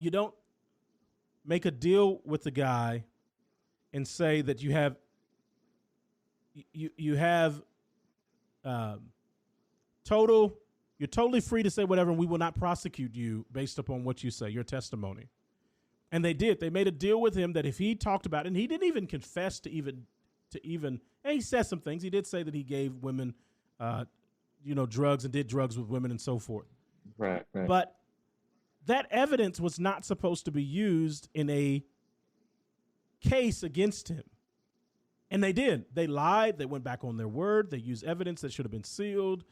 you don't make a deal with the guy and say that you have you're totally free to say whatever, and we will not prosecute you based upon what you say, your testimony. And they did. They made a deal with him that if he talked about it, and he didn't even confess to even, and he said some things. He did say that he gave women, drugs and did drugs with women and so forth. Right. But that evidence was not supposed to be used in a case against him. And they did. They lied. They went back on their word. They used evidence that should have been sealed.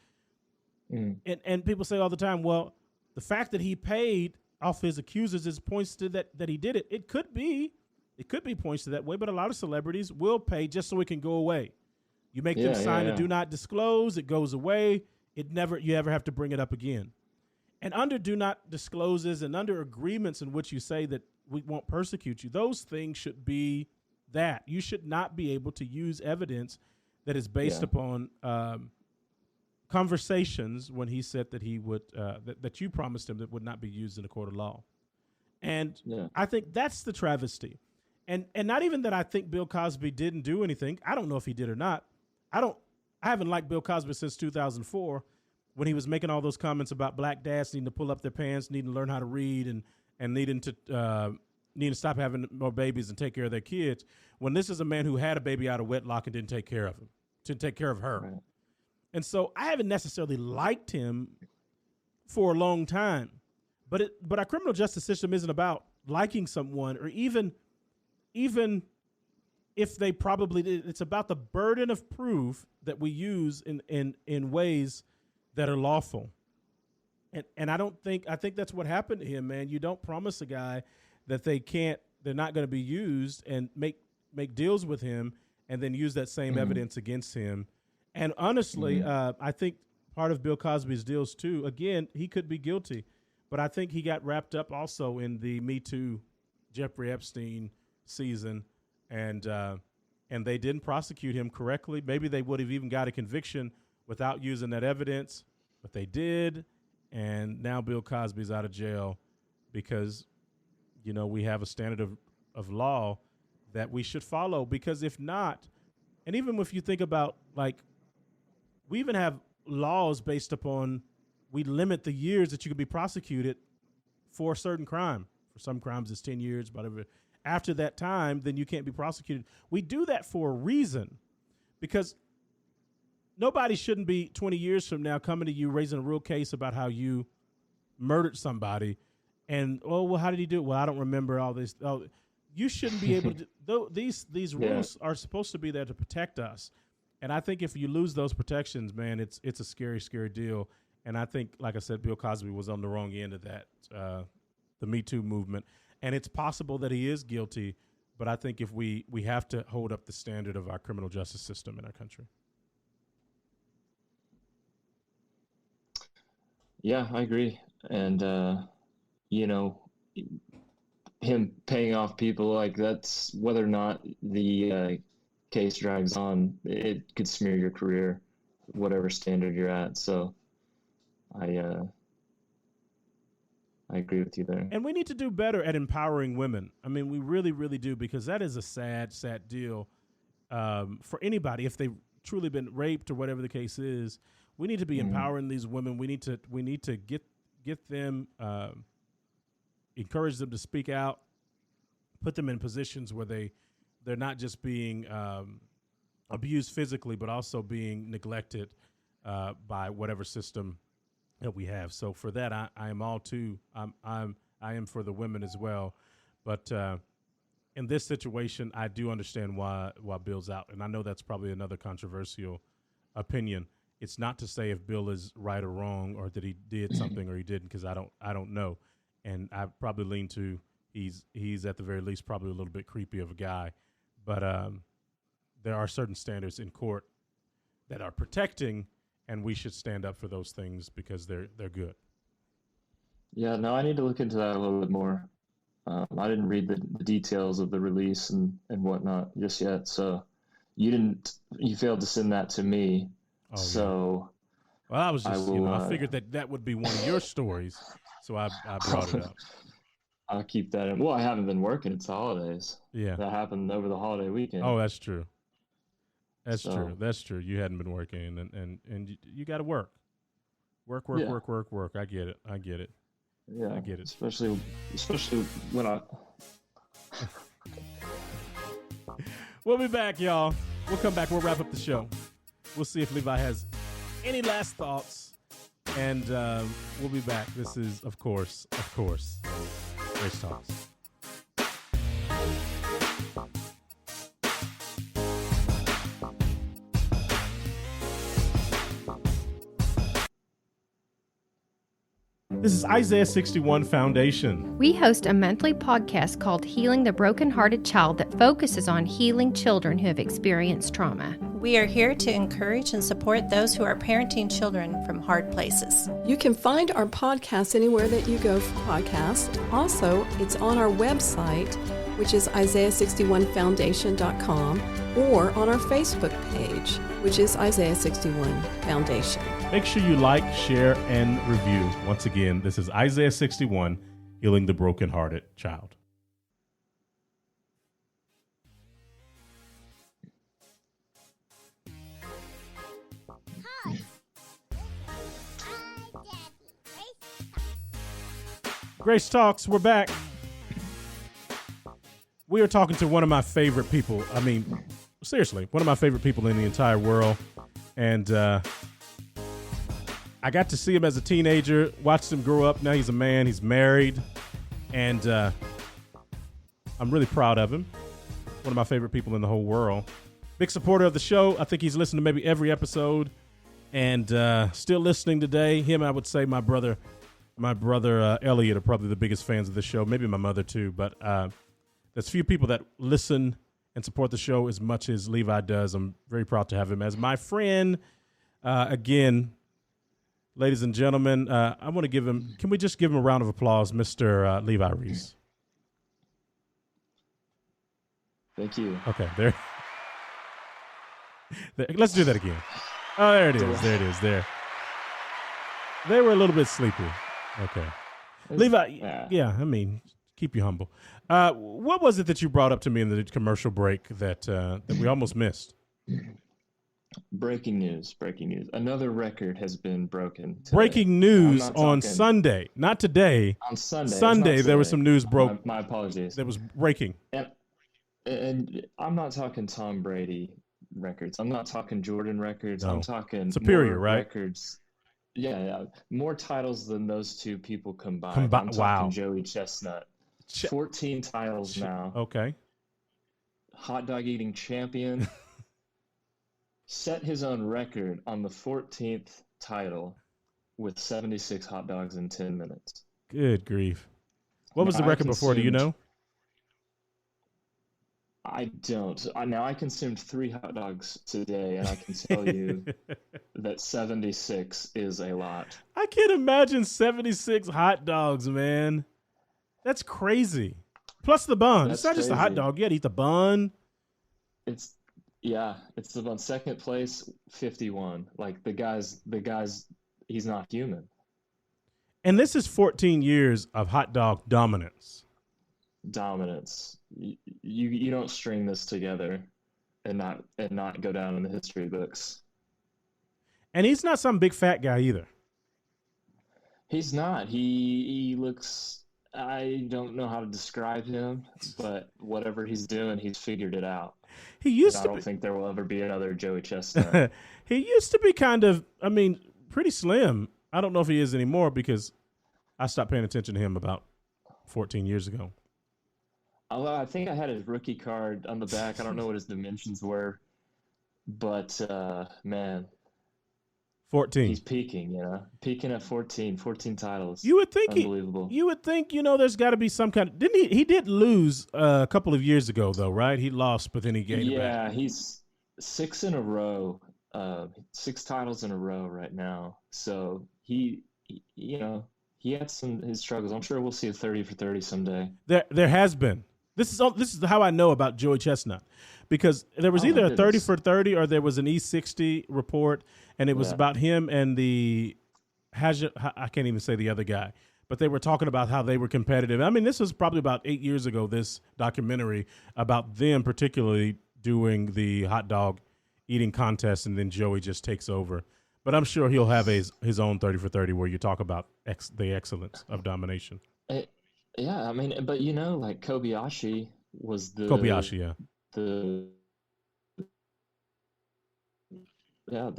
And people say all the time, well, the fact that he paid off his accusers points to that he did it. It could be points to that way, but a lot of celebrities will pay just so it can go away. You make them sign a do not disclose, it goes away. You never have to bring it up again. And under do not discloses and under agreements in which you say that we won't persecute you, those things should be that. You should not be able to use evidence that is based upon conversations when he said that he would that you promised him that would not be used in a court of law. And I think that's the travesty. And not even that I think Bill Cosby didn't do anything. I don't know if he did or not. I haven't liked Bill Cosby since 2004 when he was making all those comments about black dads needing to pull up their pants, needing to learn how to read, and needing to stop having more babies and take care of their kids. When this is a man who had a baby out of wedlock and didn't take care of him, didn't take care of her. Right. And so I haven't necessarily liked him for a long time, but our criminal justice system isn't about liking someone or even if they probably did. It's about the burden of proof that we use in ways that are lawful. And I think that's what happened to him, man. You don't promise a guy that they're not going to be used and make deals with him and then use that same evidence against him. And honestly, I think part of Bill Cosby's deals too, again, he could be guilty, but I think he got wrapped up also in the Me Too Jeffrey Epstein season, and they didn't prosecute him correctly. Maybe they would have even got a conviction without using that evidence, but they did. And now Bill Cosby's out of jail because, we have a standard of law that we should follow, because if not, and even if you think about, like, we even have laws based upon, we limit the years that you can be prosecuted for a certain crime. For some crimes, it's 10 years, whatever. After that time, then you can't be prosecuted. We do that for a reason, because nobody shouldn't be 20 years from now coming to you raising a real case about how you murdered somebody. And, how did he do it? Well, I don't remember all this. Oh, you shouldn't be able to. These rules are supposed to be there to protect us. And I think if you lose those protections, man, it's a scary, scary deal. And I think, like I said, Bill Cosby was on the wrong end of that, the Me Too movement. And it's possible that he is guilty, but I think if we have to hold up the standard of our criminal justice system in our country. Yeah, I agree. And, him paying off people, like, that's whether or not the case drags on, it could smear your career, whatever standard you're at. So I agree with you there. And we need to do better at empowering women. I mean, we really, really do, because that is a sad, sad deal for anybody. If they've truly been raped or whatever the case is, we need to be empowering these women. We need to get them, encourage them to speak out, put them in positions where they're not just being abused physically, but also being neglected by whatever system that we have. So for that, I am all too. I am for the women as well. But in this situation, I do understand why Bill's out, and I know that's probably another controversial opinion. It's not to say if Bill is right or wrong, or that he did something or he didn't, because I don't know, and I probably lean to he's at the very least probably a little bit creepy of a guy. But there are certain standards in court that are protecting, and we should stand up for those things because they're good. Yeah, no, I need to look into that a little bit more. I didn't read the details of the release and whatnot just yet. So you failed to send that to me. Oh, so yeah. Well, I figured that would be one of your stories, so I brought it up. I'll keep that in. Well, I haven't been working. It's the holidays. Yeah. That happened over the holiday weekend. Oh, that's true. That's So- true. That's true. You hadn't been working, and you got to work. Work. Yeah. Work. I get it. Yeah, I get it. Especially when I. We'll be back, y'all. We'll come back. We'll wrap up the show. We'll see if Levi has any last thoughts, and we'll be back. This is, of course, Race Talks. This is Isaiah 61 Foundation. We host a monthly podcast called Healing the Brokenhearted Child that focuses on healing children who have experienced trauma. We are here to encourage and support those who are parenting children from hard places. You can find our podcast anywhere that you go for podcasts. Also, it's on our website, which is Isaiah61foundation.com, or on our Facebook page, which is Isaiah 61 Foundation. Make sure you like, share, and review. Once again, this is Isaiah 61, Healing the Brokenhearted Child. Grace Talks, we're back. We are talking to one of my favorite people. I mean, seriously, one of my favorite people in the entire world. And I got to see him as a teenager, watched him grow up. Now he's a man, he's married. And I'm really proud of him. One of my favorite people in the whole world. Big supporter of the show. I think he's listened to maybe every episode. And still listening today. Him, I would say, my brother Elliot are probably the biggest fans of the show. Maybe my mother too, but there's few people that listen and support the show as much as Levi does. I'm very proud to have him as my friend. Again, ladies and gentlemen, I want to give him, can we just give him a round of applause, Mr. Levi Reese? Thank you. Okay, there. Let's do that again. Oh, there it is. There. They were a little bit sleepy. Okay. Levi, yeah, I mean, keep you humble. What was it that you brought up to me in the commercial break that we almost missed? Breaking news. Another record has been broken today. Breaking news on Sunday, not today. On Sunday. Sunday, there was some news broke. My apologies. That was breaking. And I'm not talking Tom Brady records. I'm not talking Jordan records. No. I'm talking Superior, more right? Records. Yeah, more titles than those two people combined. I'm talking wow. Joey Chestnut. 14 titles now. Okay. Hot dog eating champion. Set his own record on the 14th title with 76 hot dogs in 10 minutes. Good grief. What was the record before? Do you know? I don't. Now, I consumed 3 hot dogs today, and I can tell you that 76 is a lot. I can't imagine 76 hot dogs, man. That's crazy. Plus the bun. It's not just a hot dog. You got to eat the bun. It's the bun. Second place, 51. Like, the guy's, he's not human. And this is 14 years of hot dog dominance. You don't string this together and not go down in the history books. And he's not some big fat guy either. He's not. He looks, I don't know how to describe him, but whatever he's doing, he's figured it out. I don't think there will ever be another Joey Chestnut. He used to be kind of, pretty slim. I don't know if he is anymore because I stopped paying attention to him about 14 years ago. Although I think I had his rookie card on the back. I don't know what his dimensions were, but man, 14. He's peaking, peaking at 14 titles. You would think unbelievable. You would think, there's got to be some kind of, didn't he? He did lose a couple of years ago, though, right? He lost, but then he gained it back. Yeah, he's 6 in a row, 6 titles in a row right now. So he had his struggles. I'm sure we'll see a 30 for 30 someday. There has been. This is how I know about Joey Chestnut, because there was either a 30 for 30 or there was an E60 report, and it was about him and I can't even say the other guy, but they were talking about how they were competitive. I mean, this was probably about 8 years ago, this documentary about them particularly doing the hot dog eating contest, and then Joey just takes over. But I'm sure he'll have his own 30 for 30 where you talk about the excellence of domination. Yeah, I mean, but like Kobayashi was the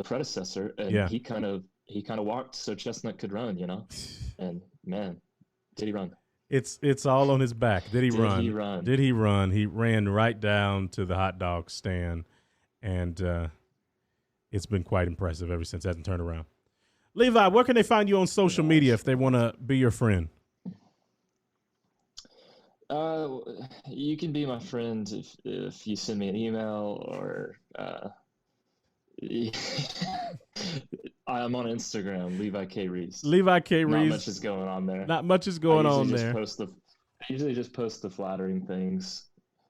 predecessor, and he kind of walked so Chestnut could run, and man, did he run. It's all on his back. Did he run? Did he run? He ran right down to the hot dog stand, and it's been quite impressive ever since. Hasn't turned around. Levi, where can they find you on social media if they want to be your friend? You can be my friend if you send me an email, or I'm on Instagram, Levi K. Reese. Levi K. Reese. Not much is going on there. Not much is going on there. I usually just post the flattering things.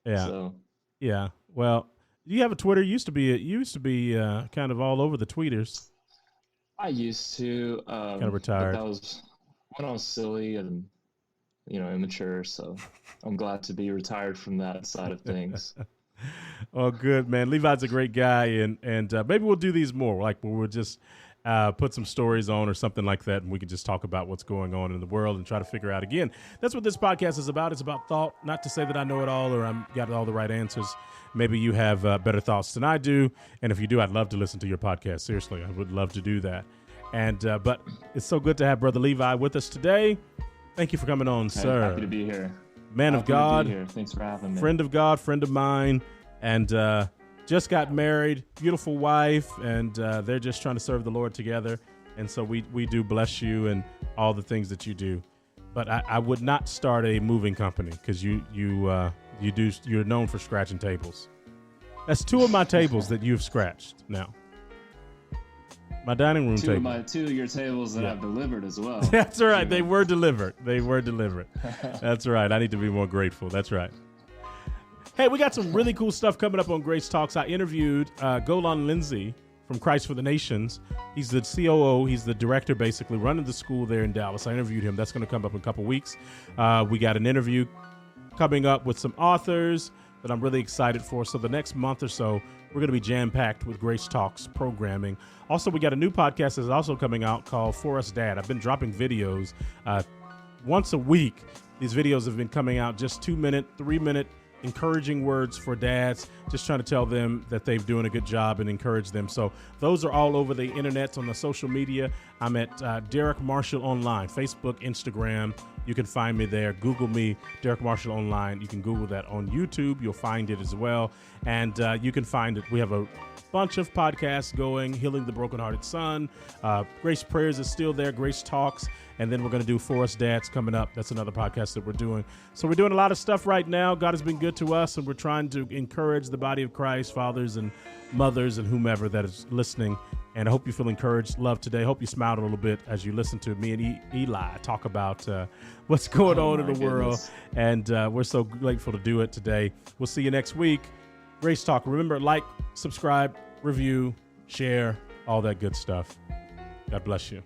Yeah. So. Yeah. Well, you have a Twitter. Used to be kind of all over the tweeters. I used to. Kind of retired. That was when I was silly and immature. So I'm glad to be retired from that side of things. Oh, good, man. Levi's a great guy, and maybe we'll do these more, like where we'll just put some stories on or something like that, and we can just talk about what's going on in the world and try to figure out, again, that's what this podcast is about. It's about thought, not to say that I know it all or I've got all the right answers. Maybe you have better thoughts than I do, and if you do, I'd love to listen to your podcast. Seriously, I would love to do that. And but it's so good to have Brother Levi with us today. Thank you for coming on, sir. Happy to be here. Man of God. Thanks for having me. Friend of God, friend of mine, and just got married, beautiful wife, and they're just trying to serve the Lord together. And so we do bless you and all the things that you do. But I would not start a moving company because you're known for scratching tables. That's 2 of my tables that you've scratched now. My dining room table. 2 of your tables that I've delivered as well. That's right. They were delivered. That's right. I need to be more grateful. That's right. Hey, we got some really cool stuff coming up on Grace Talks. I interviewed Golan Lindsay from Christ for the Nations. He's the COO. He's the director, basically, running the school there in Dallas. I interviewed him. That's going to come up in a couple weeks. We got an interview coming up with some authors that I'm really excited for. So the next month or so, we're going to be jam-packed with Grace Talks programming. Also, we got a new podcast that's also coming out called For Us Dad. I've been dropping videos once a week. These videos have been coming out just 2-minute, 3-minute encouraging words for dads, just trying to tell them that they're doing a good job and encourage them. So those are all over the internet on the social media. I'm at Derrick Marshall Online, Facebook, Instagram. You can find me there. Google me, Derrick Marshall Online. You can Google that on YouTube. You'll find it as well. And you can find it. We have a bunch of podcasts going. Healing the Brokenhearted Son. Grace Prayers is still there. Grace Talks. And then we're going to do For Us Dads coming up. That's another podcast that we're doing. So we're doing a lot of stuff right now. God has been good to us, and we're trying to encourage the body of Christ, fathers and mothers and whomever that is listening. And I hope you feel encouraged, loved today. I hope you smiled a little bit as you listen to me and Eli talk about what's going on in the world. And we're so grateful to do it today. We'll see you next week. Grace Talk. Remember, like, subscribe, review, share, all that good stuff. God bless you.